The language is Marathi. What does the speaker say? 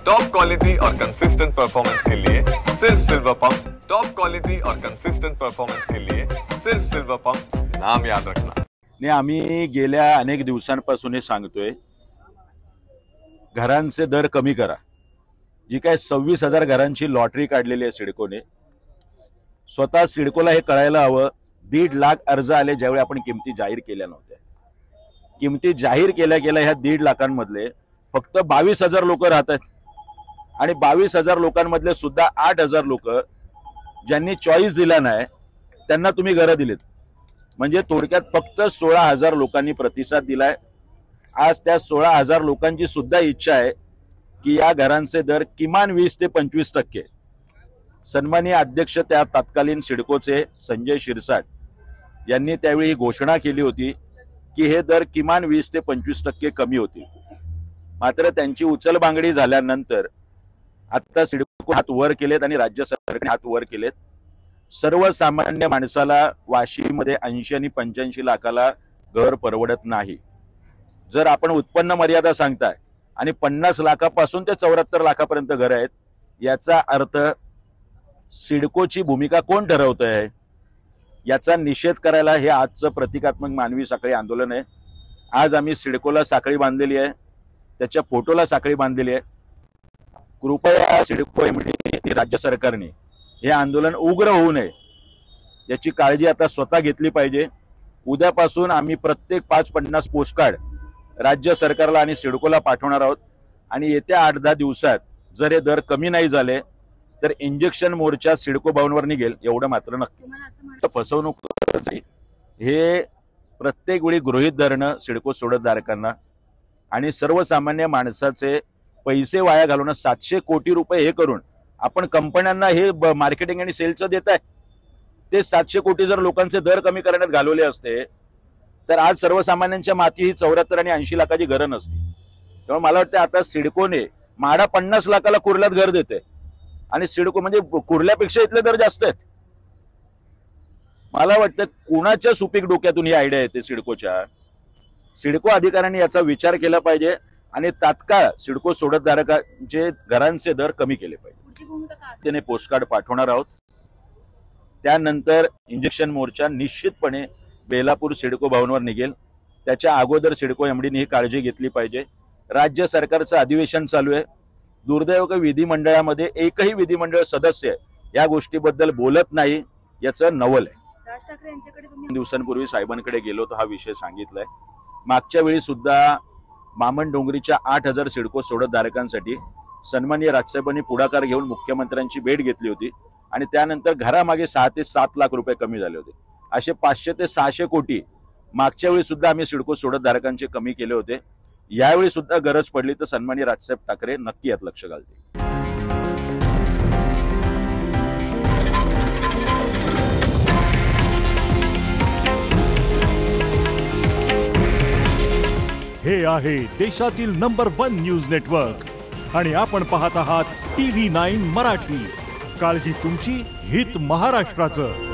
टॉप क्वालिटी और कंसिस्टेंट परफॉर्मेंस के लिए सिर्फ सिल्वर पंप्स। टॉप क्वालिटी और कंसिस्टेंट परफॉर्मेंस के लिए सिर्फ सिल्वर पंप्स, नाम याद रखना। नाही, आम्ही गेल्या अनेक दिवसांपासून हे सांगतोय, घरांचे दर कमी करा। जी काय 26,000 घरांची लॉटरी काढलेली आहे सिडकोने, स्वतः सिडकोला हे कळायला हवं। 1.5 लाख अर्ज आले ज्यावेळी आपण किमती जाहीर केल्या नव्हत्या। किमती जाहीर केल्या गेल्या ह्या 1.5 लाखांमधले फक्त 22,000 लोक राहतात आणि 22,000 लोकांमधले सुद्धा 8,000 लोक ज्यांनी चॉईस दिला नाही त्यांना तुम्ही घरं दिलीत। म्हणजे थोडक्यात फक्त 16,000 लोकांनी प्रतिसाद दिलाय। आज त्या 16,000 लोकांची सुद्धा इच्छा आहे की या घरांचे दर किमान 20 ते 25%। सन्माननीय अध्यक्ष त्या तत्कालीन सिडकोचे संजय शिरसाट यांनी त्यावेळी घोषणा केली होती की हे दर किमान 20 ते 25% कमी होतील। मात्र त्यांची उचलबांगडी झाल्यानंतर आता सिडको हात वर केलेत आणि राज्य सरकारने हात वर केलेत। सर्वसामान्य माणसाला वाशीमध्ये 80 आणि 85 लाखाला घर परवडत नाही। जर आपण उत्पन्न मर्यादा सांगताय आणि 50 लाखापासून ते 74 लाखापर्यंत घर आहेत, याचा अर्थ सिडकोची भूमिका कोण ठरवतंय याचा निषेध करायला हे आजचं प्रतिकात्मक मानवी साखळी आंदोलन आहे। आज आम्ही सिडकोला साखळी बांधलेली आहे, त्याच्या फोटोला साखळी बांधलेली आहे। कृपया सिडको एमडी राज्य सरकारने हे आंदोलन उग्र होऊ नये याची काळजी आता स्वतः घेतली पाहिजे। उद्यापासून आम्ही प्रत्येक 550 पोस्टकार्ड राज्य सरकारला आणि सिडकोला पाठवणार आहोत आणि येत्या 8-10 दिवसात जर हे दर कमी नाही झाले तर इंजेक्शन मोर्चा सिडको भवनवर निघेल, एवढं मात्र नक्की। फसवणूक हे प्रत्येक वेळी गृहीत धरणं सिडको सोडतधारकांना आणि सर्वसामान्य माणसाचे पैसे वाया घालवणं। 700 कोटी रुपये हे करून आपण कंपन्यांना हे मार्केटिंग आणि सेलचं देत आहे। ते 700 कोटी जर लोकांचे दर कमी करण्यात घालवले असते तर आज सर्वसामान्यांच्या माती ही 74 आणि 80 लाखाची घरं नसती। त्यामुळे मला वाटतं आता सिडकोने माडा 50 लाखाला कुर्ल्यात घर देते आणि सिडको म्हणजे कुर्ल्यापेक्षा इथले दर जास्त आहेत। मला वाटतं कुणाच्या सुपीक डोक्यातून ही आयडिया येते सिडकोच्या। सिडको अधिकाऱ्यांनी याचा विचार केला पाहिजे आणि तात्काळ सिडको सोडतधारकांचे घरांचे दर कमी केले पाहिजे। त्याने पोस्टकार्ड पाठवणार आहोत। त्यानंतर इंजेक्शन मोर्चा निश्चितपणे बेलापूर सिडको भवनवर निघेल। त्याच्या अगोदर सिडको एमडीने ही काळजी घेतली पाहिजे। राज्य सरकारचं अधिवेशन चालू आहे। दुर्दैव विधिमंडळामध्ये एकही विधिमंडळ सदस्य या गोष्टीबद्दल बोलत नाही, याचं नवल आहे। राज ठाकरे यांच्याकडे तुम्ही दिवसांपूर्वी साहेबांकडे गेलो तर हा विषय सांगितलाय। मागच्या वेळी सुद्धा मामनडोंगरीच्या 8,000 सिडको सोडतधारकांसाठी सन्माननीय राजसाहेबांनी पुढाकार घेऊन मुख्यमंत्र्यांची भेट घेतली होती आणि त्यानंतर घरामागे 6 ते 7 लाख रुपये कमी झाले होते। असे 500 ते 600 कोटी मागच्या वेळी सुद्धा आम्ही सिडको सोडतधारकांचे कमी केले होते। यावेळी सुद्धा गरज पडली तर सन्माननीय राजसाहेब ठाकरे नक्की यात लक्ष घालतील। हे आहे देशातील नंबर 1 न्यूज नेटवर्क आणि आपण पाहत आहात TV9 मराठी। काळजी तुमची, हित महाराष्ट्राचं।